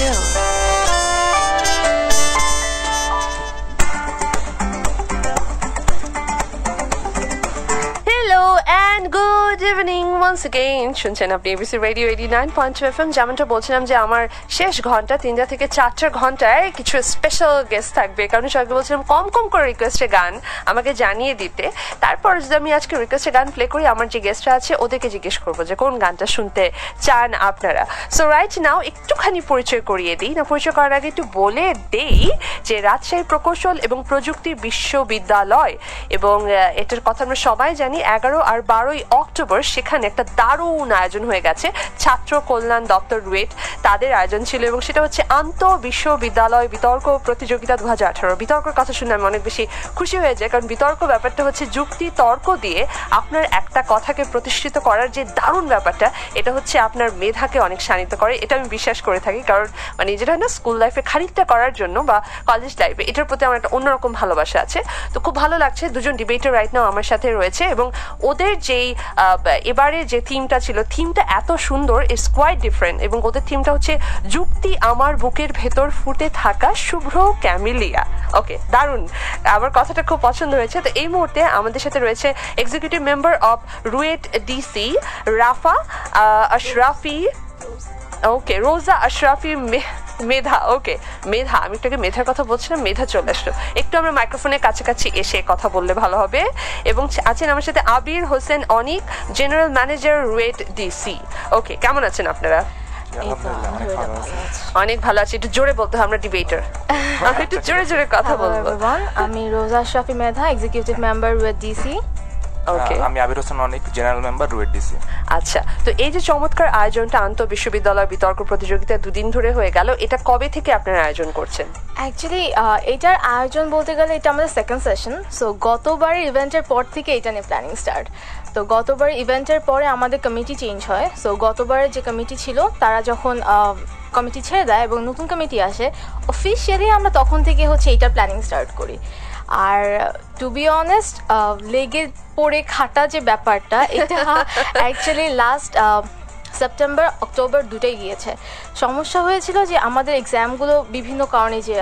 chill. Hello and good evening once again. শুনছেন আপনি ABC radio 89.2 FM। যেমনটা বলছিলাম যে আমার শেষ ঘন্টা 3টা থেকে 4টা ঘন্টায় কিছু স্পেশাল গেস্ট থাকবে, কারণ সবাইকে বলছিলাম কম কম করে রিকোয়েস্টে গান আমাকে জানিয়ে দিতে। তারপর যদি আমি আজকে রিকোয়েস্টে গান প্লে করি, আমার যে গেস্টরা আছে ওদেরকে জিজ্ঞেস করবো যে কোন গানটা শুনতে চান আপনারা। সো রাইট নাও একটুখানি পরিচয় করিয়ে দিই, না পরিচয় করার আগে একটু বলে দেই যে রাজশাহী প্রকৌশল এবং প্রযুক্তি বিশ্ববিদ্যালয়, এবং এটার কথা আমরা সবাই জানি 11 আর 12 অক্টোবর সেখানে একটা দারুণ আয়োজন হয়ে গেছে। ছাত্র কল্যাণ দপ্তর রুয়েট তাদের আয়োজন ছিল, এবং সেটা হচ্ছে বিশ্ববিদ্যালয় বিতর্ক প্রতিযোগিতা 2018। বিতর্কের কথা শুনে আমি অনেক বেশি খুশি হয়ে যাই, কারণ বিতর্ক ব্যাপারটা হচ্ছে যুক্তি তর্ক দিয়ে আপনার একটা কথাকে প্রতিষ্ঠিত করার যে দারুণ ব্যাপারটা, এটা হচ্ছে আপনার মেধাকে অনেক শানিত করে, এটা আমি বিশ্বাস করে থাকি। কারণ মানে যেটা না স্কুল লাইফে খানিকটা করার জন্য বা কলেজ লাইফে, এটার প্রতি আমার একটা অন্যরকম ভালোবাসা আছে। তো খুব ভালো লাগছে, দুজন ডিবেটার রাইট নাও আমার সাথে রয়েছে, এবং ওদের যেই এবারে যে থিমটা ছিল, থিমটা এত সুন্দর, ইটস কোয়াইট ডিফারেন্ট। এবং ওদের থিমটা হচ্ছে যুক্তি আমার বুকের ভেতর ফুটে থাকা শুভ্র ক্যামিলিয়া। ওকে, দারুণ, আমার কথাটা খুব পছন্দ হয়েছে। তো এই মুহূর্তে আমাদের সাথে রয়েছে executive member of RUET DC Rafa Ashrafi, okay Roza Ashrafi মেধা। ওকে মেধা, আমি একটু মেধার কথা বলছিলাম, মেধা চলে আসলো। একটু আমরা মাইক্রোফোনের কাছাকাছি এসে কথা বললে ভালো হবে। এবং আছেন আমার সাথে আবির হোসেন অনিক, জেনারেল ম্যানেজার রুয়েট ডিসি। ওকে, কেমন আছেন আপনারা? অনেক ভালো আছি। একটু জোরে বলতে হবে, আমরা ডিবেটার, আমরা একটু জোরে জোরে কথা বলবো। আমি রোজা আশরাফি মেধা, এক্সিকিউটিভ মেম্বার রুয়েট ডিসি। আমি আবির হোসেন অনিক, জেনারেল মেম্বার রুয়েট ডিসি। আচ্ছা, তো এই যে চমৎকার আয়োজনটা আন্তঃ বিশ্ববিদ্যালয় বিতর্ক প্রতিযোগিতা 2 দিন ধরে হয়ে গেল, এটা কবে থেকে আপনারা আয়োজন করছেন? অ্যাকচুয়ালি এটার আয়োজন বলতে গেলে এটা আমাদের সেকেন্ড সেশন। সো গতবার ইভেন্টের পর থেকে এটা নিয়ে প্ল্যানিং স্টার্ট। তো গতবার ইভেন্টের পরে আমাদের কমিটি চেঞ্জ হয়। সো গতবারের যে কমিটি ছিল তারা যখন কমিটি ছেড়ে দেয় এবং নতুন কমিটি আসে, অফিসিয়ালি আমরা তখন থেকে হচ্ছে এইটার প্ল্যানিং স্টার্ট করি। আর টু বি অনেস্ট, লেগে পড়ে খাটা যে ব্যাপারটা, এটা অ্যাকচুয়ালি লাস্ট সেপ্টেম্বর অক্টোবর দুটোই গিয়েছে। সমস্যা হয়েছিল যে আমাদের এক্সামগুলো বিভিন্ন কারণে, যে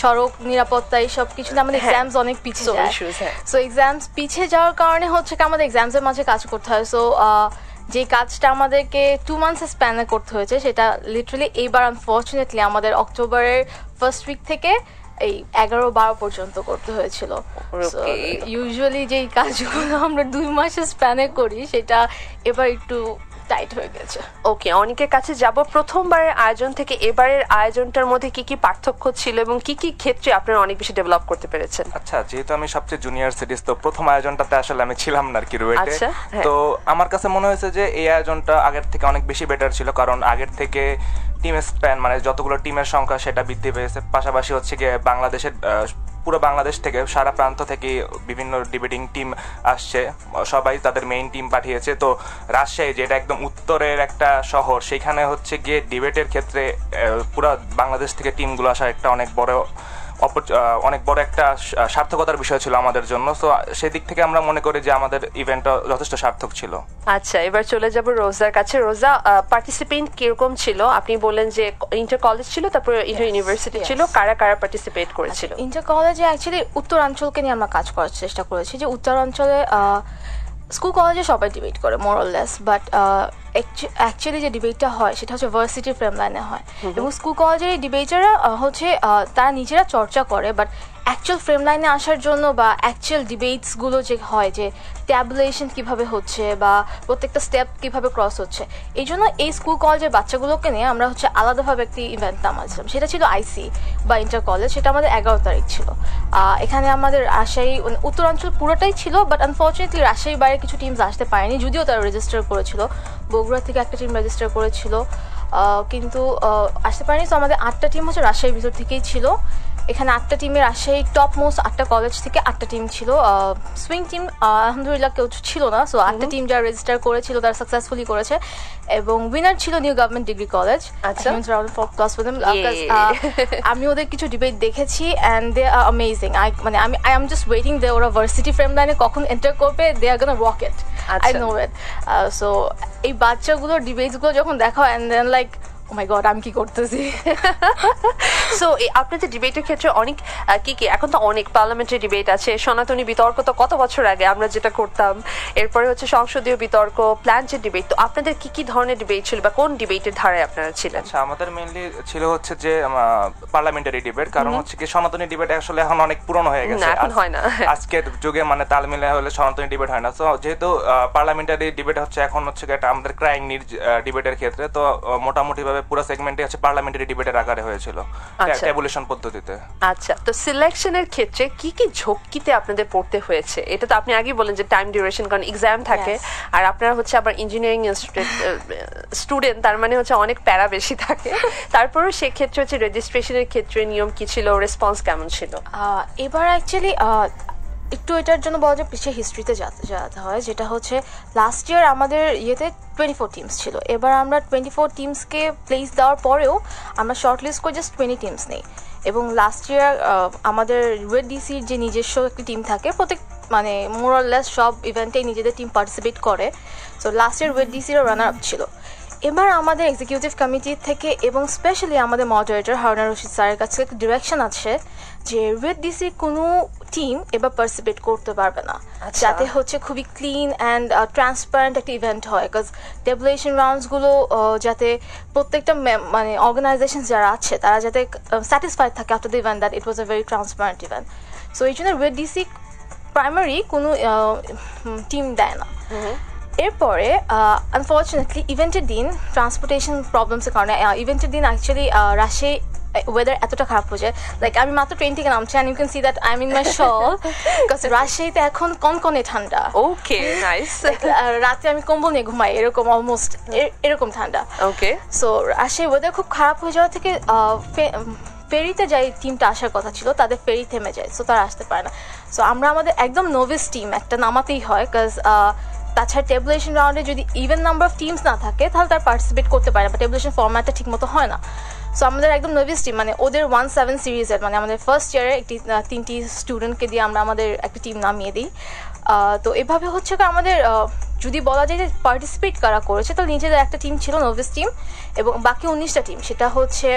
সড়ক নিরাপত্তা এইসব কিছুতে আমাদের এক্সামস অনেক পিছিয়ে যায়। সো এক্সামস পিছিয়ে যাওয়ার কারণে হচ্ছে কি আমাদের এক্সামসের মাঝে কাজ করতে হয়। সো যে কাজটা আমাদেরকে 2 মান্থস স্প্যানে করতে হয়েছে, সেটা লিটারালি এইবার আনফর্চুনেটলি আমাদের অক্টোবরের ফার্স্ট উইক থেকে এই 11-12 পর্যন্ত করতে হয়েছিল। ইউজুয়ালি যেই কাজগুলো আমরা 2 মাসের স্প্যানে করি, সেটা এবার একটু টাইট হয়ে গেছে। ওকে, অনেকের কাছে যাব। প্রথমবারের আয়োজন থেকে এবারের আয়োজনটার মধ্যে কি কি পার্থক্য ছিল এবং কি কি ক্ষেত্রে আপনারা অনেক বেশি ডেভেলপ করতে পেরেছেন? আচ্ছা, যেহেতু আমি সবচেয়ে জুনিয়র সিটিজ, তো প্রথম আয়োজনটাতে আসলে আমি ছিলাম না আর কি রুয়েটে। তো আমার কাছে মনে হয়েছে যে এই আয়োজনটা আগের থেকে অনেক বেশি বেটার ছিল, কারণ আগের থেকে টিম স্প্যান মানে যতগুলো টিমের সংখ্যা সেটা বৃদ্ধি পেয়েছে। পাশাপাশি হচ্ছে গিয়ে বাংলাদেশের পুরো বাংলাদেশ থেকে সারা প্রান্ত থেকে বিভিন্ন ডিবেটিং টিম আসছে, সবাই তাদের মেইন টিম পাঠিয়েছে। তো রাজশাহী যেটা একদম উত্তরের একটা শহর, সেখানে হচ্ছে গিয়ে ডিবেটের ক্ষেত্রে পুরো বাংলাদেশ থেকে টিমগুলো আসা একটা অনেক বড় একটা সার্থকতার বিষয় ছিল আমাদের জন্য। তো সেদিক থেকে আমরা মনে করি যে আমাদের ইভেন্টটা যথেষ্ট সার্থক ছিল। আচ্ছা, এবার চলে যাব রোজার কাছে। রোজা, পার্টিসিপেন্ট কিরকম ছিল? আপনি বললেন যে ইন্টার কলেজ ছিল, তারপরে ইন্টার ইউনিভার্সিটি ছিল, কারা কারা পার্টিসিপেট করেছিল? ইন্টার কলেজে অ্যাকচুয়ালি উত্তরাঞ্চলকে নিয়ে আমরা কাজ করার চেষ্টা করেছি, যে উত্তরাঞ্চলে স্কুল কলেজে সবাই ডিবেট করে more or less, but actually যে ডিবেটটা হয় সেটা হচ্ছে ভার্সিটির ফ্রেম লাইনে হয়। এবং স্কুল কলেজের এই ডিবেটাররা হচ্ছে তারা নিজেরা চর্চা করে, বাট অ্যাকচুয়াল ফ্রেম লাইনে আসার জন্য বা অ্যাকচুয়াল ডিবেটসগুলো যে হয়, যে ট্যাবুলেশন কীভাবে হচ্ছে বা প্রত্যেকটা স্টেপ কীভাবে ক্রস হচ্ছে, এই জন্য এই স্কুল কলেজের বাচ্চাগুলোকে নিয়ে আমরা হচ্ছে আলাদাভাবে একটি ইভেন্ট নামাচ্ছিলাম। সেটা ছিল আইসি বা ইন্টার কলেজ, সেটা আমাদের 11 তারিখ ছিল। এখানে আমাদের রাজশাহী উত্তরাঞ্চল পুরোটাই ছিল, বাট আনফর্চুনেটলি রাজশাহীর বাইরে কিছু টিমস আসতে পারেনি, যদিও তারা রেজিস্টার করেছিল। বগুড়া থেকে একটা টিম রেজিস্টার করেছিল, কিন্তু আসতে পারেনি। তো আমাদের 8টা টিম হচ্ছে রাজশাহীর ভিতর থেকেই ছিল। এখানে 8টা টিমের রাজশাহী টপ মোস্ট 8টা কলেজ থেকে 8টা টিম ছিল। সুইং টিম আলহামদুলিল্লাহ কেউ ছিল না। সো 8টা টিম যারা রেজিস্টার করেছিল তারা সাকসেসফুলি করেছে, এবং উইনার ছিল নিউ গভর্নমেন্ট ডিগ্রি কলেজ। আমি ওদের কিছু ডিবেট দেখেছি and they are amazing. I am just waiting they ওরা ভার্সিটি ফ্রেম লাইনে কখন এন্টার করবে, they are gonna rock it, I know it. So এই বাচ্চাগুলোর ডিবেটসগুলো যখন দেখা হয়, and then like oh my god আমি কি করতেছি। সো আপনাদের ডিবেটের ক্ষেত্রে অনেক কি এখন তো অনেক পার্লামেন্টারি ডিবেট আছে, সনাতনী বিতর্ক তো কত বছর আগে আমরা যেটা করতাম, এরপরে হচ্ছে সংসদীয় বিতর্ক, প্ল্যান্টের ডিবেট, তো আপনাদের কি ধরনের ডিবেট ছিল বা কোন ডিবেটের ধারায় আপনারা ছিলেন? আচ্ছা, আমাদের মেইনলি ছিল হচ্ছে যে পার্লামেন্টারি ডিবেট, কারণ হচ্ছে কি সনাতনী ডিবেট আসলে এখন অনেক পুরনো হয়ে গেছে, এখন হয় না আজকের যুগে মানে তাল মিলে হলে সনাতনী ডিবেট হয় না। তো যেহেতু পার্লামেন্টারি ডিবেট হচ্ছে এখন হচ্ছে এটা আমাদের ক্রাইং নিড ডিবেটের ক্ষেত্রে, তো মোটামুটি ভাবে পুরো সেগমেন্টে হচ্ছে পার্লামেন্টারি ডিবেটের আকারে হয়েছিল ট্যাবুলেশন পদ্ধতিতে। আচ্ছা, তো সিলেকশনের ক্ষেত্রে কি ঝক্কিতে আপনাদের পড়তে হয়েছে? এটা তো আপনি আগেই বলেন যে টাইম ডিউরেশন, কারণ এক্সাম থাকে, আর আপনারা হচ্ছে আবার ইঞ্জিনিয়ারিং স্টুডেন্ট, তার মানে হচ্ছে অনেক প্যারা বেশি থাকে। তারপরেও সেক্ষেত্রে হচ্ছে রেজিস্ট্রেশনের ক্ষেত্রে নিয়ম কি ছিল, রেসপন্স কেমন ছিল? এবার অ্যাকচুয়ালি একটু এটার জন্য বলা যায় পিছিয়ে হিস্ট্রিতে যেতে হয়, যেটা হচ্ছে লাস্ট ইয়ার আমাদের ইয়েতে 24 টিমস ছিল। এবার আমরা 24 টিমসকে প্লেস দেওয়ার পরেও আমরা শর্ট লিস্ট করে জাস্ট 20 টিমস নেই। এবং লাস্ট ইয়ার আমাদের রেড ডিসির যে নিজস্ব একটি টিম থাকে, প্রত্যেক মানে মোরাললেস সব ইভেন্টেই নিজেদের টিম পার্টিসিপেট করে। সো লাস্ট ইয়ার রেড ডিসিরও রানার আপ ছিল। এবার আমাদের এক্সিকিউটিভ কমিটি থেকে এবং স্পেশালি আমাদের মডারেটর হারুনা রশিদ স্যারের কাছে একটা ডিরেকশন আছে যে রেড ডিসির কোনো টিম এবার পার্টিসিপেট করতে পারবে না, যাতে হচ্ছে খুবই ক্লিন অ্যান্ড ট্রান্সপারেন্ট একটা ইভেন্ট হয়। বিকজ ডেপুলেশন রাউন্ডসগুলো যাতে প্রত্যেকটা মানে অর্গানাইজেশন যারা আছে তারা যাতে স্যাটিসফাইড থাকে after the event that it was a very transparent event. So এই জন্য রেড ডিসি প্রাইমারি কোনো টিম দেয় না। এরপরে আনফর্চুনেটলি ইভেন্টের দিন ট্রান্সপোর্টেশন প্রবলেমসের কারণে ইভেন্টের দিন অ্যাকচুয়ালি রাজশাহী ওয়েদার এতটা খারাপ হয়ে যায়, লাইক আমি মাত্র ট্রেন থেকে নামছি and you can see that I am in my shawl, because রাজশাহীতে এখন কনকনে ঠান্ডা। Okay, nice. রাতে আমি কম্বল নিয়ে ঘুমাই, এরকম অলমোস্ট এরকম ঠান্ডা। ওকে, সো রাজশাহী ওয়েদার খুব খারাপ হয়ে যাওয়া থেকে ফেরিতে যাই টিমটা আসার কথা ছিল, তাদের ফেরি থেমে যায়, সো তারা আসতে পারে না। সো আমরা আমাদের একদম নোভিস টিম একটা নামাতেই হয়, বিকজ তাছাড়া টেবুলেশন রাউন্ডে যদি ইভেন নাম্বার অফ টিমস না থাকে তাহলে তারা পার্টিসিপেট করতে পারে না, বা টেবুলেশন ফর্ম্যাটটা ঠিক মতো হয় না। সো আমাদের একদম নোভিস টিম, মানে ওদের 1-7 সিরিজের মানে আমাদের ফার্স্ট ইয়ারে একটি 3টি স্টুডেন্টকে দিয়ে আমরা আমাদের একটা টিম নামিয়ে দিই। তো এভাবে হচ্ছে আমাদের যদি বলা যায় যে পার্টিসিপেট কারা করেছে, তাহলে নিজেদের একটা টিম ছিল নোভিস টিম, এবং বাকি 19টা টিম সেটা হচ্ছে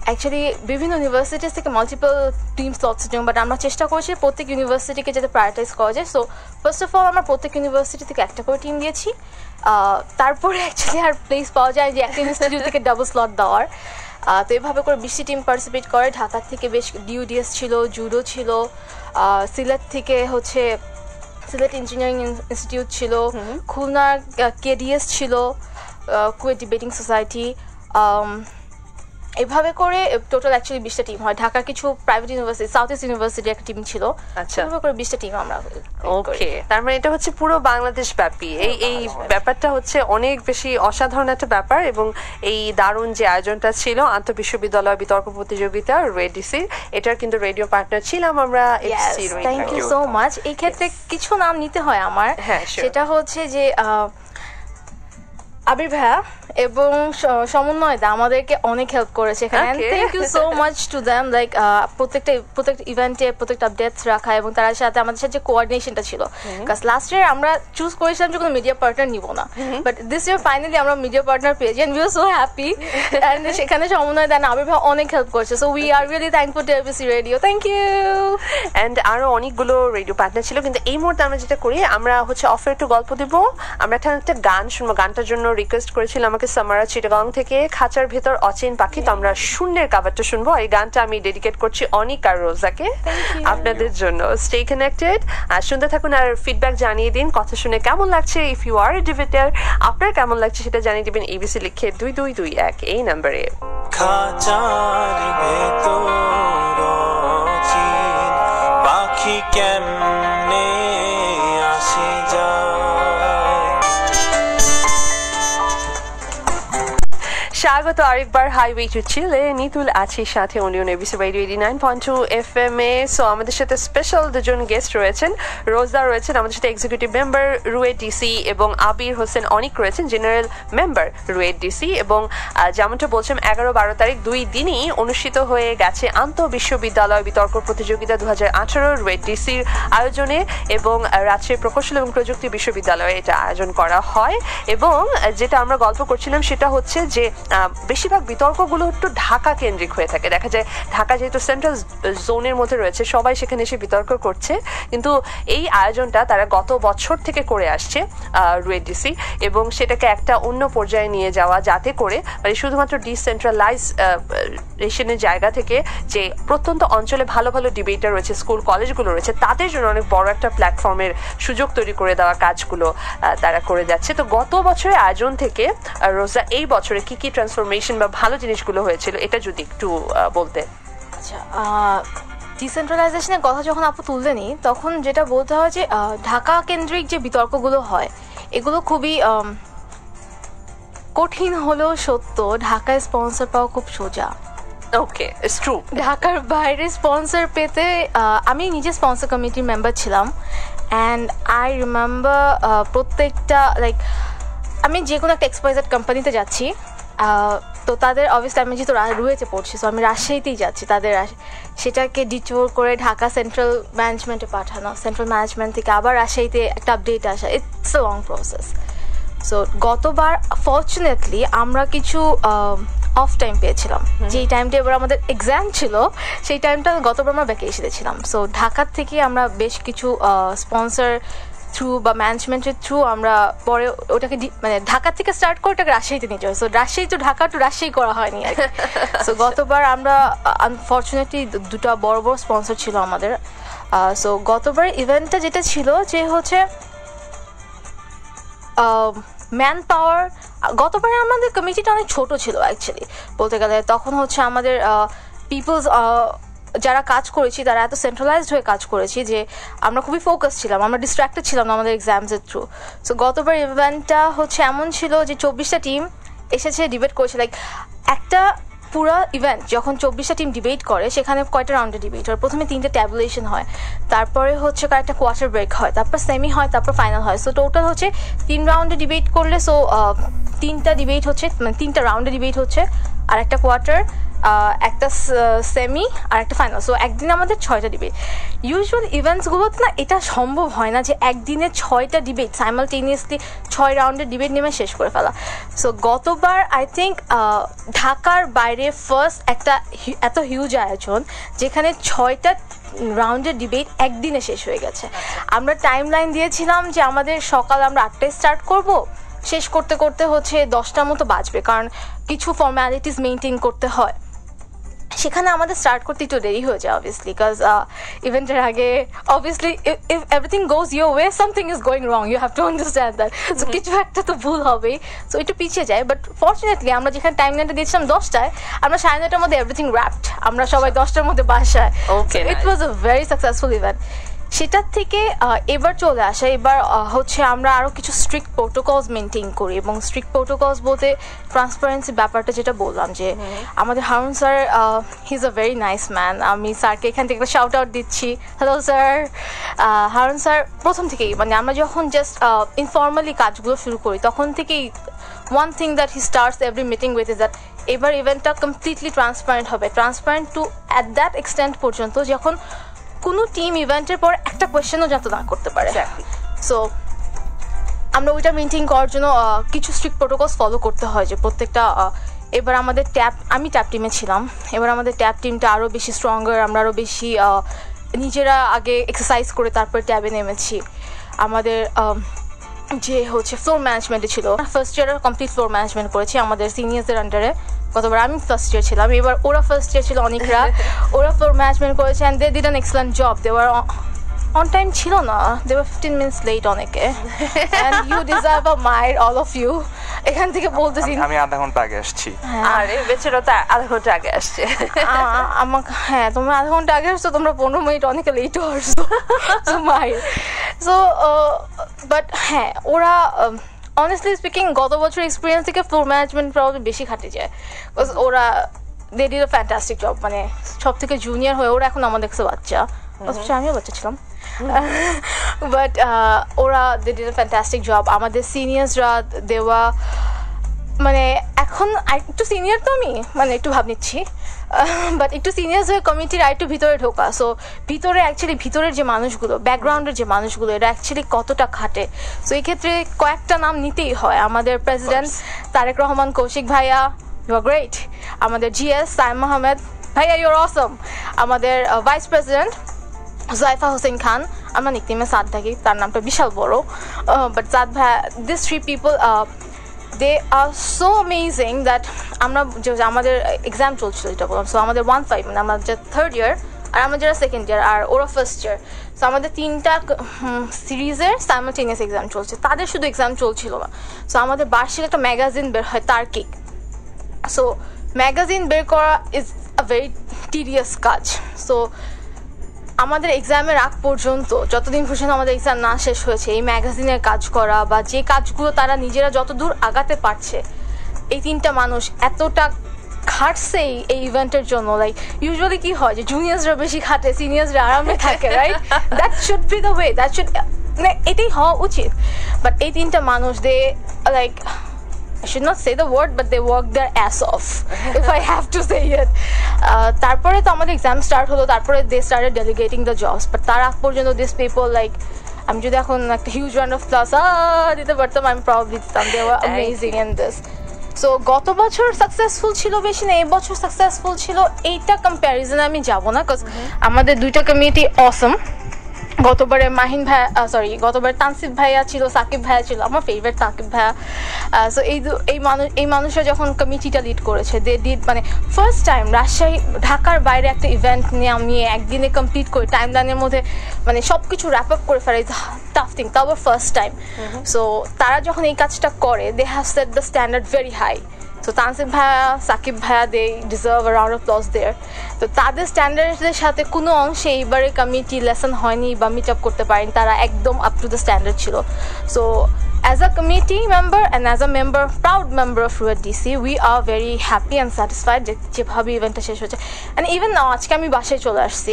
অ্যাকচুয়ালি বিভিন্ন ইউনিভার্সিটিস থেকে মাল্টিপল টিম স্লটসের জন্য, বাট আমরা চেষ্টা করছি প্রত্যেক ইউনিভার্সিটিকে যাতে প্রায়োরিটাইজ করা যায়। সো ফার্স্ট অফ অল আমরা প্রত্যেক ইউনিভার্সিটি থেকে একটা করে টিম দিয়েছি, তারপরে অ্যাকচুয়ালি আর প্লেস পাওয়া যায় যে একটা ইনস্টিটিউট থেকে ডাবল স্লট দেওয়ার। তো এভাবে করে 20টি টিম পার্টিসিপেট করে। ঢাকার থেকে বেশ ডিউডিএস ছিল, জুডো ছিল, সিলেট থেকে হচ্ছে সিলেট ইঞ্জিনিয়ারিং ইনস্টিটিউট ছিল, খুলনার কেডিএস ছিল, কুয়েট ডিবেটিং সোসাইটি। এভাবে করে টোটাল অ্যাকচুয়ালি 20টা টিম হয়। ঢাকার কিছু private university, south east university একটা টিম ছিল। আচ্ছা, এভাবে করে 20টা টিম আমরা। ওকে, তার মানে এটা হচ্ছে পুরো বাংলাদেশ ব্যাপী এই ব্যাপারটা হচ্ছে অনেক বেশি অসাধারণ একটা ব্যাপার। এবং এই দারুণ যে আয়োজনটা ছিল আন্তঃবিশ্ববিদ্যালয় বিতর্ক প্রতিযোগিতা রেড ডিসি, এটার কিন্তু রেডিও পার্টনার ছিলাম আমরা। Thank you so much. এই ক্ষেত্রে কিছু নাম নিতে হয় আমার, সেটা হচ্ছে যে আবির ভাইয়া এবং সমন্বয়দা আমাদেরকে অনেক হেল্প করেছে এখানে। Thank you so much to them, like প্রত্যেকটা ইভেন্টে প্রত্যেকটা আপডেটস রাখা, এবং তার সাথে আমাদের সাথে যে কোঅর্ডিনেশনটা ছিল। কারণ লাস্ট ইয়ার আমরা চুজ করেছিলাম যে কোনো মিডিয়া পার্টনার নিব না, বাট দিস ইয়ার ফাইনালি আমরা মিডিয়া পার্টনার পেয়েছি and we are so happy. And সেখানে সমন্বয়দা আবির ভাইয়া অনেক হেল্প করেছে। So we are really thankful to ABC radio, thank you. And আরও অনেকগুলো রেডিও পার্টনার ছিল, কিন্তু এই মুহূর্তে আমরা যেটা করি, আমরা হচ্ছে অফার একটু গল্প দিব, আমরা একটা গান শুনবো। গানটার জন্য রিকোয়েস্ট করেছিল আমাকে সামারা চিটাগাং থেকে, খাঁচার ভেতর অচেন পাখি। তো আমরা শূন্যের কাভারটা শুনবো। এই গানটা আমি ডেডিকেট করছি অনিক আর রোজাকে আপনাদের জন্য। স্টে কানেক্টেড আর শুনতে থাকুন, আর ফিডব্যাক জানিয়ে দিন কথা শুনে কেমন লাগছে। ইফ ইউ আর এ ডিবেটার, আপনার কেমন লাগছে সেটা জানিয়ে দিবেন এবিসি লিখে 2221 এই নাম্বারে। খাঁচার ভেতর অচেন পাখি কেমনে আসে যায়। স্বাগত আরেকবার হাইওয়ে টু চিলে। নিতুল আছে সাথে অনিয়ন এবিসি রেডিও 89.2 FM এ। সো আমাদের সাথে স্পেশাল দুজন গেস্ট রয়েছেন। রোজা রয়েছেন আমাদের সাথে এক্সিকিউটিভ মেম্বার রুয়েট ডিসি, এবং আবির হোসেন অনিক রয়েছেন জেনারেল মেম্বার রুয়েট ডিসি। এবং যেমনটা বলছেন 11-12 তারিখ 2 দিনই অনুষ্ঠিত হয়ে গেছে আন্তঃবিশ্ববিদ্যালয় বিতর্ক প্রতিযোগিতা 2018 রুয়েট ডিসির আয়োজনে, এবং রাজশাহী প্রকৌশল এবং প্রযুক্তি বিশ্ববিদ্যালয়ে এটা আয়োজন করা হয়। এবং যেটা আমরা গল্প করছিলাম সেটা হচ্ছে যে বেশিরভাগ বিতর্কগুলো একটু ঢাকা কেন্দ্রিক হয়ে থাকে। দেখা যায় ঢাকা যেহেতু সেন্ট্রাল জোনের মধ্যে রয়েছে, সবাই সেখানে এসে বিতর্ক করছে, কিন্তু এই আয়োজনটা তারা গত বছর থেকে করে আসছে রুয়েডিসি, এবং সেটাকে একটা অন্য পর্যায়ে নিয়ে যাওয়া, যাতে করে মানে শুধুমাত্র ডিসেন্ট্রালাইজেশনের জায়গা থেকে যে প্রত্যন্ত অঞ্চলে ভালো ভালো ডিবেটার রয়েছে, স্কুল কলেজগুলো রয়েছে, তাদের জন্য অনেক বড় একটা প্ল্যাটফর্মের সুযোগ তৈরি করে দেওয়া কাজগুলো তারা করে যাচ্ছে। তো গত বছরের আয়োজন থেকে রোজা এই বছরে কি কি ট্রান্সফরমেশন বা ভালো জিনিসগুলো হয়েছিল এটা যদি একটু বলতে। আচ্ছা, ডিসেন্ট্রালাইজেশনের কথা যখন আপু তুললেনি, তখন যেটা বলতে হয় যে ঢাকা কেন্দ্রিক যে বিতর্কগুলো হয় এগুলো খুবই কঠিন হলেও সত্য, ঢাকায় স্পন্সর পাওয়া খুব সোজা। ওকে, ইটস ট্রু। ঢাকার বাইরে স্পন্সর পেতে, আমি নিজে স্পন্সর কমিটির মেম্বার ছিলাম, অ্যান্ড আই রিমেম্বার প্রত্যেকটা লাইক আমি যে কোনো একটা এক্সপাইজেড কোম্পানিতে যাচ্ছি, তো তাদের অবভিয়াসলি আমি যেহেতু রুয়েতে পড়ছি, সো আমি রাজশাহীতেই যাচ্ছি, তাদের সেটাকে ডিটোর করে ঢাকা সেন্ট্রাল ম্যানেজমেন্টে পাঠানো, সেন্ট্রাল ম্যানেজমেন্ট থেকে আবার রাজশাহীতে একটা আপডেট আসা, it's a long process. So গতবার ফর্চুনেটলি আমরা কিছু অফ টাইম পেয়েছিলাম, যেই টাইমটা এবার আমাদের এক্সাম ছিল, সেই টাইমটা গতবার আমরা ভ্যাকেশনে ছিলাম। সো ঢাকার থেকে আমরা বেশ কিছু স্পন্সর থ্রু বা ম্যানেজমেন্টের থ্রু আমরা পরে ওটাকে মানে ঢাকা থেকে স্টার্ট করে ওটাকে রাজশাহীতে নিয়ে যাই। So Rajshahi to Dhaka to Rajshahi করা হয়নি আর কি। সো গতবার আমরা আনফর্চুনেটলি দুটো বড় বড় স্পন্সর ছিল আমাদের। সো গতবার ইভেন্টটা যেটা ছিল যে হচ্ছে ম্যান পাওয়ার, গতবারে আমাদের কমিটিটা অনেক ছোট ছিল অ্যাকচুয়ালি বলতে গেলে। তখন হচ্ছে আমাদের পিপলস যারা কাজ করেছি তারা এত সেন্ট্রালাইজড হয়ে কাজ করেছি যে আমরা খুবই ফোকাস ছিলাম, আমরা ডিস্ট্র্যাক্টেড ছিলাম না আমাদের এক্সামসের থ্রু। সো গতবার ইভেন্টটা হচ্ছে এমন ছিল যে 24টা টিম এসেছে, ডিবেট করেছে। লাইক একটা পুরো ইভেন্ট যখন 24টা টিম ডিবেট করে, সেখানে কয়টা রাউন্ডে ডিবেট হয়? প্রথমে 3টে ট্যাবুলেশন হয়, তারপরে হচ্ছে কয়েকটা কোয়ার্টার ব্রেক হয়, তারপর সেমি হয়, তারপর ফাইনাল হয়। সো টোটাল হচ্ছে 3 রাউন্ডে ডিবেট করলে, সো 3টা ডিবেট হচ্ছে, মানে 3টা রাউন্ডে ডিবেট হচ্ছে, আর একটা কোয়ার্টার, একটা সেমি আর একটা ফাইনাল। সো একদিন আমাদের 6টা ডিবেট। ইউজুয়াল ইভেন্টসগুলোতে না এটা সম্ভব হয় না যে একদিনে 6টা ডিবেট সাইমালটেনিয়াসলি 6 রাউন্ডের ডিবেট নেমে শেষ করে ফেলা। সো গতবার আই থিঙ্ক ঢাকার বাইরে ফার্স্ট একটা এত হিউজ আয়োজন যেখানে 6টা রাউন্ডের ডিবেট একদিনে শেষ হয়ে গেছে। আমরা টাইম লাইন দিয়েছিলাম যে আমাদের সকাল আমরা 8টায় স্টার্ট করব, শেষ করতে করতে হচ্ছে 10টার মতো বাজবে, কারণ কিছু ফর্ম্যালিটিস মেনটেন করতে হয়। সেখানে আমাদের স্টার্ট করতে একটু দেরি হয়ে যায় অবভিয়াসলি, বিকজ ইভেন্টের আগে obviously if everything goes your way something is going wrong, you have to understand that. So কিছু একটা তো ভুল হবেই, সো একটু পিছিয়ে যায়। বাট ফর্চুনেটলি আমরা যেখানে টাইম লাইনটা দিয়েছিলাম 10টায়, আমরা 9:30টার মধ্যে এভরিথিং র্যাপড, আমরা সবাই 10টার মধ্যে বাসায়। ইট ওয়াজ আ ভেরি সাকসেসফুল ইভেন্ট। সেটার থেকে এবার চলে আসে, এবার হচ্ছে আমরা আরও কিছু স্ট্রিক্ট প্রোটোকলস মেনটেন করি, এবং স্ট্রিক্ট প্রোটোকলস বলতে ট্রান্সপারেন্সি ব্যাপারটা যেটা বললাম, যে আমাদের Harun sir he is a very nice man. আমি স্যারকে এখান থেকে একটা শাউট আউট দিচ্ছি, হ্যালো স্যার। হারুন স্যার প্রথম থেকেই, মানে আমরা যখন জাস্ট ইনফর্মালি কাজগুলো শুরু করি তখন থেকেই one thing that he starts every meeting with is that এবার ইভেন্টটা কমপ্লিটলি ট্রান্সপারেন্ট হবে। Transparent to at that extent পর্যন্ত যখন কোনো টিম ইভেন্টের পর একটা কোয়েশ্চেনও যাতে না করতে পারে। সো আমরা ওইটা মেনটেন করার জন্য কিছু স্ট্রিক্ট প্রোটোকলস ফলো করতে হয়, যে প্রত্যেকটা এবার আমাদের আমি ট্যাপ টিমে ছিলাম, এবার আমাদের ট্যাপ টিমটা আরও বেশি স্ট্রঙ্গার, আমরা আরও বেশি নিজেরা আগে এক্সারসাইজ করে তারপর ট্যাবে নেমেছি। আমাদের যে হচ্ছে ফ্লোর ম্যানেজমেন্টে ছিল, ফার্স্ট ইয়ারে কমপ্লিট ফ্লোর ম্যানেজমেন্ট করেছি আমাদের সিনিয়রদের আন্ডারে। গতবার আমি ফার্স্ট ইয়ার ছিলাম, এবার ওরা ফার্স্ট ইয়ার ছিল অনেকরা, ওরা ফ্লোর ম্যানেজমেন্ট করেছে, and they did an excellent job. They were on time ছিল না, দে ওয়ার 15 minutes লেট অনেকে, অ্যান্ড ইউ ডিজার্ভ আ মাইর অল অফ ইউ। এখান থেকে বলতেছি আমি আধা ঘন্টা আগে আসছি, আর এই বেচারা তো আধা ঘন্টা আগে আসছে। আমাকে হ্যাঁ, তোমরা আধা ঘন্টা আগে আসছো, তোমরা 15 মিনিট অনেকে লেটও আসছো, মাইর। সো বাট হ্যাঁ, ওরা অনেস্টলি স্পিকিং গত বছর এক্সপিরিয়েন্স থেকে ফ্লোর ম্যানেজমেন্ট প্রবলেম বেশি খাটে যায়, বিকজ ওরা they did a fantastic job. মানে সব থেকে জুনিয়র হয়ে ওরা এখন আমাদের কাছে বাচ্চা, অথচ আমিও বাচ্চা ছিলাম, বাট ওরা they did a fantastic job. আমাদের সিনিয়র্সরা দেওয়া, মানে এখন একটু সিনিয়র তো আমি, মানে একটু ভাব নিচ্ছি, বাট একটু সিনিয়র্স হয়ে কমিটির আরেকটু ভিতরে ঢোকা। সো ভিতরে অ্যাকচুয়ালি ভিতরের যে মানুষগুলো, ব্যাকগ্রাউন্ডের যে মানুষগুলো, এরা অ্যাকচুয়ালি কতটা খাটে। সো এই ক্ষেত্রে কয়েকটা নাম নিতেই হয়। আমাদের প্রেসিডেন্ট তারেক রহমান কৌশিক ভাইয়া, ইউ আর গ্রেট। আমাদের জিএস সাইম আহমেদ, ভাইয়া ইউ আর অসম। আমাদের ভাইস প্রেসিডেন্ট হুজাইফা হোসেন খান, আমরা নিকনেমে সাদ থাকি, তার নামটা বিশাল বড়, বাট সাদ ভাই, this 3 people they are so amazing that আমরা আমাদের এক্সাম চলছিল যেটা বললাম, সো আমাদের 1-5 মানে আমাদের 3rd ইয়ার আর আমরা যারা 2nd ইয়ার আর ওরা 1st ইয়ার, সো আমাদের 3টা সিরিজের সাইমালটেনিয়াস এক্সাম চলছে, তাদের শুধু এক্সাম চলছিল না। সো আমাদের বার্ষিক একটা ম্যাগাজিন বের হয় তার্কিক, সো ম্যাগাজিন বের করা ইজ আ ভেরি টিডিয়াস কাজ। সো আমাদের এক্সামের আগ পর্যন্ত, যতদিন পর্যন্ত আমাদের এক্সাম না শেষ হয়েছে, এই ম্যাগাজিনের কাজ করা বা যে কাজগুলো তারা নিজেরা যত দূর আগাতে পারছে, এই 3টা মানুষ এতটা খাটছে এই ইভেন্টের জন্য। লাইক ইউজুয়ালি কি হয় যে জুনিয়ার্সরা বেশি খাটে, সিনিয়র্সরা আরামে থাকে, right? That should be the way, that should, মানে এটাই হওয়া উচিত। বাট এই 3টা মানুষ, দে like, I should not say the word, but they worked their ass off, if I have to say it. তারপরে তো আমাদের এক্সাম স্টার্ট হলো, তারপরে they started delegating the jobs, but তার আগ পর্যন্ত these people, like, আমি যদি এখন একটা হিউজ রাউন্ড অফ প্লাস দিতে পারতাম, আমি প্রবাবলি দিতাম। they were amazing in this. So গত বছর সাকসেসফুল ছিল বেশি না, এই বছর সাকসেসফুল ছিল, এইটা কম্প্যারিজনে আমি যাব না, বিকজ আমাদের 2টা কমিউনিটি অসম। গতবারে মাহিন ভাইয়া, গতবারে তানসিফ ভাইয়া ছিল, সাকিব ভাইয়া ছিল, আমার ফেভারিট সাকিব ভাইয়া। সো এই মানুষরা যখন কমিটিটা লিড করেছে, দে ডিড, মানে ফার্স্ট টাইম রাজশাহী, ঢাকার বাইরে একটা ইভেন্ট নিয়ে আমি একদিনে কমপ্লিট করি, টাইম লাইনের মধ্যে মানে সব কিছু র্যাপ আপ করে ফেলে, টাফ থিং, তাও ফার্স্ট টাইম। সো তারা যখন এই কাজটা করে, they have set the standard very high. So Tansif ভাইয়া, সাকিব ভাইয়া, they deserve a round of applause there. তো তাদের স্ট্যান্ডার্ডের সাথে কোনো অংশে এইবারে কমিটি লেসন হয়নি বা মিট আপ করতে পারেনি, তারা একদম আপ টু দ্য স্ট্যান্ডার্ড ছিল। So as a committee member and as a member, proud member of Ruwet DC, we are very happy and satisfied যেভাবে ইভেন্টটা শেষ হয়েছে। and even now আজকে আমি বাসায় চলে আসছি,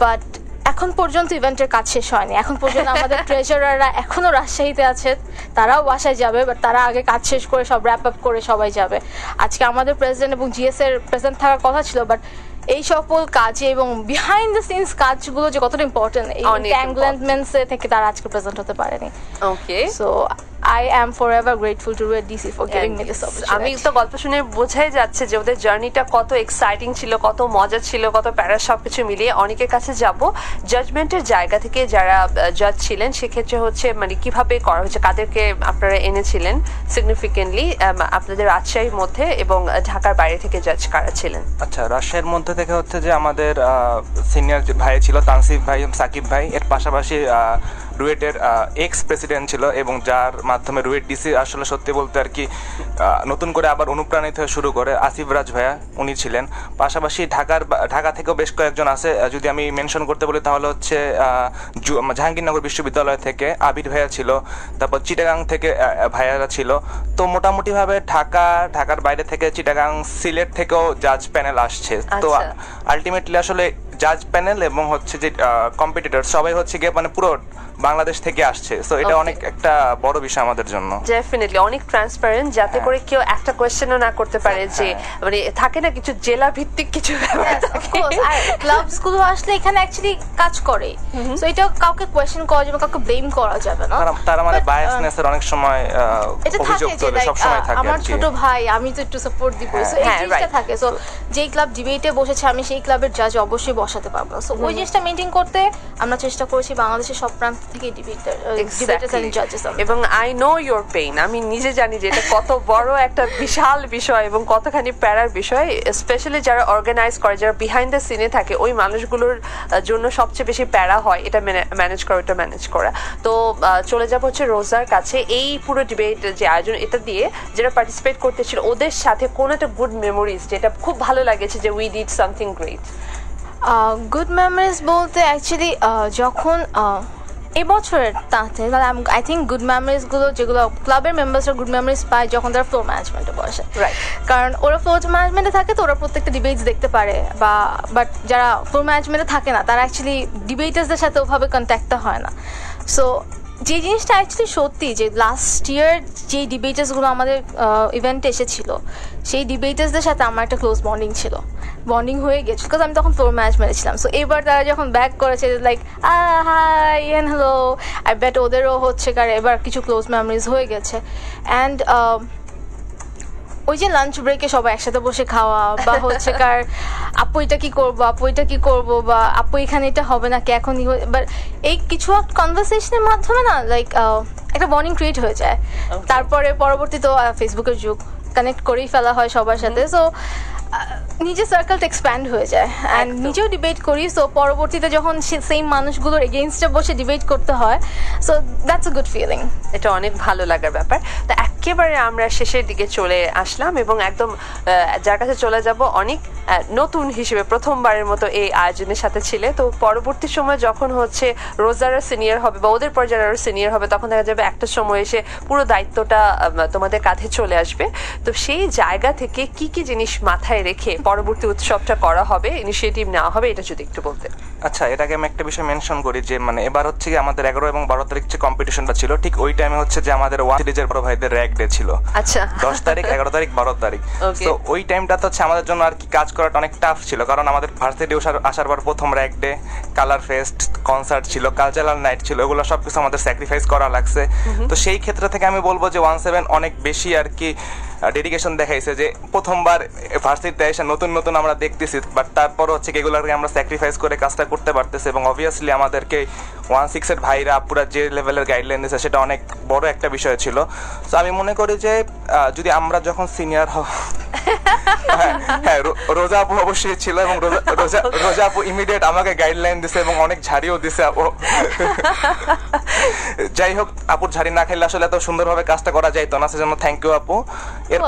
বাট এখন পর্যন্ত ইভেন্টের কাজ শেষ হয়নি। এখন পর্যন্ত আমাদের ট্রেজারাররা এখনও রাজশাহীতে আছে, তারাও বাসায় যাবে, বাট তারা আগে কাজ শেষ করে সব র্যাপ আপ করে সবাই যাবে। আজকে আমাদের প্রেসিডেন্ট এবং জিএস এর প্রেজেন্ট থাকার কথা ছিল, বাট এই সকল কাজে এবং বিহাইন্ড দ্য সিনস কাজগুলো যে কতটা ইম্পর্টেন্ট, এই এনগ্ল্যান্ডমেন্টস থেকে তারা আজকে প্রেজেন্ট হতে পারেনি। ওকে, so I am forever grateful to Ruwet DC for giving me this opportunity. আমি তো গল্প শুনে বোঝাই যাচ্ছে যে ওদের জার্নিটা কত এক্সাইটিং ছিল, কত মজা ছিল, কত প্যারা, সবকিছু মিলিয়ে। অনেকের কাছে যাব, জাজমেন্টের জায়গা থেকে যারা জাজ ছিলেন, সেক্ষেত্রে হচ্ছে মানে কিভাবে করা হয়েছে, কাদেরকে আপনারা এনেছিলেন সিগনিফিকেন্টলি আপনাদের রাজশাহীর মধ্যে, এবং ঢাকার বাইরে থেকে জাজ কারা ছিলেন? আচ্ছা, রাজশাহীর মধ্যে থেকে হচ্ছে যে আমাদের সিনিয়র ভাই ছিল তানসিফ ভাই, সাকিব ভাই, এর পাশাপাশি রুয়েটের এক্স প্রেসিডেন্ট ছিল, এবং যার মাধ্যমে রুয়েট ডিসি আসলে সত্যি বলতে আর কি নতুন করে আবার অনুপ্রাণিত হয়ে শুরু করে, আসিফ রাজ ভাইয়া, উনি ছিলেন। পাশাপাশি ঢাকা থেকেও বেশ কয়েকজন আছে, যদি আমি মেনশন করতে বলি তাহলে হচ্ছে জাহাঙ্গীরনগর বিশ্ববিদ্যালয় থেকে আবির ভাইয়া ছিল, তারপর চিটাগাং থেকে ভাইয়ারা ছিল। তো মোটামুটিভাবে ঢাকার বাইরে থেকে চিটাগাং, সিলেট থেকেও জাজ প্যানেল আসছে। তো আলটিমেটলি আসলে জাজ প্যানেল এবং হচ্ছে যে কম্পিটিটর সবাই হচ্ছে গিয়ে মানে পুরো বাংলাদেশ থেকে আসছে। সো এটা অনেক একটা বড় বিষয় আমাদের জন্য। ডেফিনেটলি অনেক ট্রান্সপারেন্ট, যাতে করে কেউ একটা কোয়েশ্চেনও না করতে পারে যে মানে থাকে না কিছু জেলা ভিত্তিক কিছু ক্লাবস গুলো আসলে এখানে অ্যাকচুয়ালি কাজ করে, সো এটা কাউকে কোয়েশ্চেন করা যাবে, কাউকে ব্লেম করা যাবে না। তার মানে বায়াসনেসের অনেক সময় অভিযোগ চলে, সব সময় থাকে। আমার ছোট ভাই, আমি তো একটু সাপোর্ট দিব, সো এই জিনিসটা থাকে। সো যেই ক্লাব ডিবেটে বসেছে, আমি সেই ক্লাবের জাজ অবশ্যই বসাতে পারবো। সো ওই জিনিসটা মেইনটেইন করতে আমরা চেষ্টা করেছি বাংলাদেশের সব প্রান্ত থেকে ডিবেটার্স এন্ড জাজেস। এবং আই নো ইওর পেইন, আমি নিজে জানি যে এটা কত বড় একটা বিশাল বিষয় এবং কতখানি প্যারার বিষয়, স্পেশালি যারা অর্গানাইজ করে, যারা বিহাইন্ড দ্য সিনে থাকে, ওই মানুষগুলোর জন্য সবচেয়ে বেশি প্যারা হয় এটা ম্যানেজ করা। তো চলে যাবো হচ্ছে রোজার কাছে। এই পুরো ডিবেট যে আয়োজন, এটা দিয়ে যারা পার্টিসিপেট করতেছিল, ওদের সাথে কোন একটা গুড মেমোরিজ যেটা খুব ভালো লাগেছে যে we did something great? Good memories বলতে অ্যাকচুয়ালি যখন এই বছরের তাতে আই থিঙ্ক গুড মেমোরিজগুলো যেগুলো ক্লাবের মেম্বার্সরা গুড মেমোরিজ পায় যখন তারা ফ্লোর ম্যানেজমেন্টে বসে, কারণ ওরা ফ্লোর ম্যানেজমেন্টে থাকে তো ওরা প্রত্যেকটা ডিবেটস দেখতে পারে, বাট যারা ফ্লোর ম্যানেজমেন্টে থাকে না তারা অ্যাকচুয়ালি ডিবেটার্সদের সাথে ওভাবে কন্ট্যাক্টটা হয় না। সো যে জিনিসটা অ্যাকচুয়ালি সত্যি যে লাস্ট ইয়ার যে ডিবেটার্সগুলো আমাদের ইভেন্টে এসেছিলো, সেই ডিবেটার্সদের সাথে আমার একটা ক্লোজ বন্ডিং হয়ে গেছে, বিকজ আমি তখন ফ্লোর ম্যানেজমেন্টে ছিলাম। সো এবার তারা যখন ব্যাক করেছে like hi and hello, I bet ওদেরও হচ্ছে কারণ এবার কিছু ক্লোজ মেমোরিজ হয়ে গেছে। অ্যান্ড ওই যে লাঞ্চ ব্রেকে সবাই একসাথে বসে খাওয়া বা হচ্ছে কার আপু এটা কি করবো, আপু এটা কি করবো, বা আপু এখানে এটা হবে নাকি এখনই, বাট এই কিছু কনভারসেশনের মাধ্যমে না লাইক একটা বন্ডিং ক্রিয়েট হয়ে যায়। তারপরে পরবর্তী তো ফেসবুকের যুগ, কানেক্ট করেই ফেলা হয় সবার সাথে। সো নিজের সার্কেলটা এক্সপ্যান্ড হয়ে যায় অ্যান্ড নিজেও ডিবেট করি। সো পরবর্তীতে যখন সেম মানুষগুলোর এগেইনস্টে বসে ডিবেট করতে হয়, so that's a good feeling. এটা অনেক ভালো লাগার ব্যাপার। তো একেবারে আমরা শেষের দিকে চলে আসলাম এবং একদম যার কাছে চলে যাব, অনেক নতুন হিসেবে প্রথমবারের মতো এই আয়োজনের সাথে ছিলে। তো পরবর্তী সময় যখন হচ্ছে রোজারা সিনিয়র হবে বা ওদের পর যারা সিনিয়র হবে, তখন দেখা যাবে একটা সময় এসে পুরো দায়িত্বটা তোমাদের কাঁধে চলে আসবে। তো সেই জায়গা থেকে কি কি জিনিস মাথায় রেখে পরবর্তী উৎসবটা করা হবে, ইনিশিয়েটিভ নেওয়া হবে, এটা যদি একটু বলতে। আচ্ছা, এটাকে আমি একটা বিষয় মেনশন করি যে মানে এবার হচ্ছে কি আমাদের 11 এবং 12 তারিখ যে কম্পিটিশনটা ছিল, ঠিক ওই টাইমে হচ্ছে যে আমাদের ওয়ান সিরিজের বড় ভাইদের র্যাক ডে ছিল। আচ্ছা, 10 তারিখ, 11 তারিখ, 12 তারিখ। তো ওই টাইমটা তো হচ্ছে আমাদের জন্য আর কি কাজ করাটা অনেক টাফ ছিল, কারণ আমাদের ভার্সিটি আসার পর প্রথম rag day, colour fest, concert ছিল, কালচারাল নাইট ছিল, এগুলো সবকিছু আমাদের স্যাক্রিফাইস করা লাগছে। তো সেই ক্ষেত্রে থেকে আমি বলবো যে 17 অনেক বেশি আর কি ডেডিকেশন দেখাইছে, যে প্রথমবার ভার্সিটিতে এসে নতুন নতুন আমরা দেখতেছি, বাট তারপর হচ্ছে কি এগুলোকে আমরা স্যাক্রিফাইস করে কাজটা করতে পারতেছি। এবং অবভিয়াসলি আমাদেরকে 16 এর ভাইরা পুরা যে লেভেলের গাইডলাইন দিয়েছে সেটা অনেক বড় একটা বিষয় ছিল। তো আমি মনে করি যে যদি আমরা যখন সিনিয়র হ্যাঁ, রোজা আপু অবশ্যই ছিল এবং রোজা আপু ইমিডিয়েট আমাকে গাইডলাইন দিছে এবং অনেক ঝাড়িও দিছে আপু। যাই হোক, আপুর ঝাড়ি না খেলে আসলে এত সুন্দরভাবে কাজটা করা যাইতো না, সেজন্য থ্যাংক ইউ আপু। এর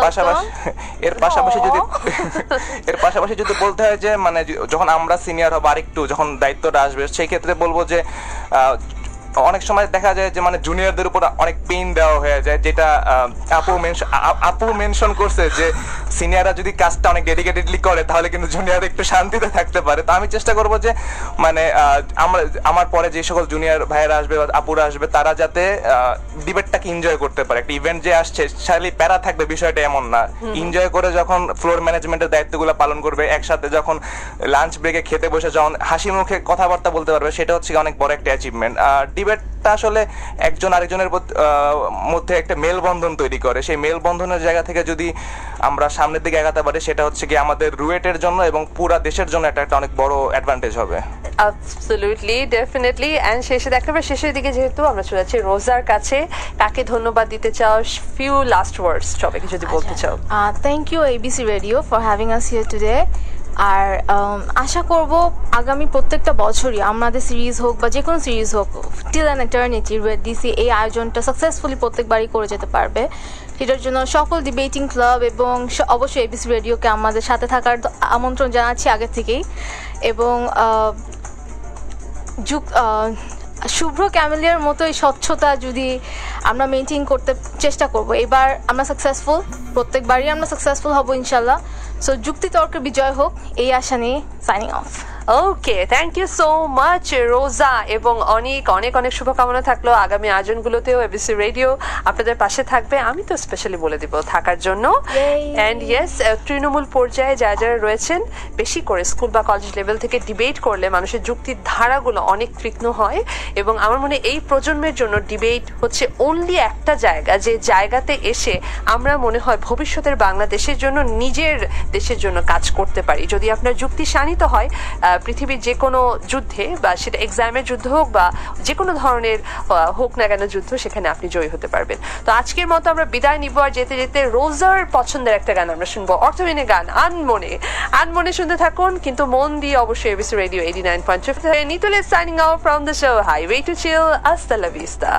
পাশাপাশি যদি বলতে হয় যে মানে যখন আমরা সিনিয়র হব, আরেকটু যখন দায়িত্বটা আসবে, সেই ক্ষেত্রে বলবো যে অনেক সময় দেখা যায় যে মানে জুনিয়রদের উপর অনেক পেইন দেওয়া হয়ে যায়, যেটা আপু মেনশন করছে যে সিনিয়ররা যদি কাজটা অনেক ডেডিকেটেডলি করে তাহলে কিন্তু জুনিয়র একটু শান্তিতে থাকতে পারে। তো আমি চেষ্টা করবো যে মানে আমার পরে যে সকল জুনিয়র ভাইয়েরা আসবে বা আপুরা আসবে, তারা যাতে ডিবেটটাকে এনজয় করতে পারে। একটা ইভেন্ট যে আসছে সালি প্যারা থাকবে বিষয়টা এমন না, এনজয় করে যখন ফ্লোর ম্যানেজমেন্টের দায়িত্বগুলো পালন করবে, একসাথে যখন লাঞ্চ ব্রেকে খেতে বসে যখন হাসি মুখে কথাবার্তা বলতে পারবে, সেটা হচ্ছে অনেক বড় একটা অ্যাচিভমেন্ট। ডিবেটটা আসলে একজন আরেকজনের মধ্যে একটা মেলবন্ধন তৈরি করে। সেই মেলবন্ধনের জায়গা থেকে যদি আমরা সামনের দিকে এগাতে পারি, সেটা হচ্ছে কি আমাদের রুয়েটের জন্য এবং পুরা দেশের জন্য একটা অনেক বড় অ্যাডভান্টেজ হবে। Absolutely, definitely. অ্যান্ড একেবারে শেষের দিকে যেহেতু আমরা চলে যাচ্ছি রোজার কাছে, কাকে ধন্যবাদ দিতে চাও? ফিউ লাস্ট ওয়ার্ডস সবাইকে যদি বলতে চাও। Thank you ABC radio for having us here today. আর আশা করব আগামী প্রত্যেকটা বছরই আমাদের সিরিজ হোক বা যে কোনো সিরিজ হোক, till an eternity red DC এই আয়োজনটা সাকসেসফুলি প্রত্যেকবারই করে যেতে পারবে। সেটার জন্য সকল ডিবেটিং ক্লাব এবং অবশ্যই ABC রেডিওকে আমাদের সাথে থাকার আমন্ত্রণ জানাচ্ছি আগে থেকেই। এবং শুভ্র ক্যামেলিয়ার মতো এই স্বচ্ছতা যদি আমরা মেনটেন করতে চেষ্টা করব, এবার আমরা সাকসেসফুল, প্রত্যেকবারই আমরা সাকসেসফুল হব ইনশাল্লাহ। সো যুক্তিতর্কের বিজয় হোক, এই আশা নিয়ে signing off. Okay, thank you so much Roza, এবং অনেক অনেক অনেক শুভকামনা থাকলো আগামী আয়োজনগুলোতেও ABC রেডিও আপনাদের পাশে থাকবে। আমি তো স্পেশালি বলে দিব থাকার জন্য। অ্যান্ড ইয়েস, তৃণমূল পর্যায়ে যারা যারা রয়েছেন, বেশি করে স্কুল বা কলেজ লেভেল থেকে ডিবেট করলে মানুষের যুক্তির ধারাগুলো অনেক তীক্ষ্ণ হয়। এবং আমার মনে এই প্রজন্মের জন্য ডিবেট হচ্ছে অনলি একটা জায়গা, যে জায়গাতে এসে আমরা মনে হয় ভবিষ্যতের বাংলাদেশের জন্য, নিজের দেশের জন্য কাজ করতে পারি। যদি আপনার যুক্তি শানিত হয়, পৃথিবীর যে কোনো যুদ্ধে, বা সেটা এক্সামের যুদ্ধ হোক বা যে কোনো ধরনের হোক না কেন যুদ্ধ, সেখানে আপনি জয়ী হতে পারবেন। তো আজকের মতো আমরা বিদায় নিব, আর যেতে যেতে রোজার পছন্দের একটা গান আমরা শুনবো, অর্থহীনের গান আনমনে শুনতে থাকুন, কিন্তু মন দিয়ে অবশ্যই ABC radio 89.3। Nitul is signing out from the show highway to chill. Hasta la vista.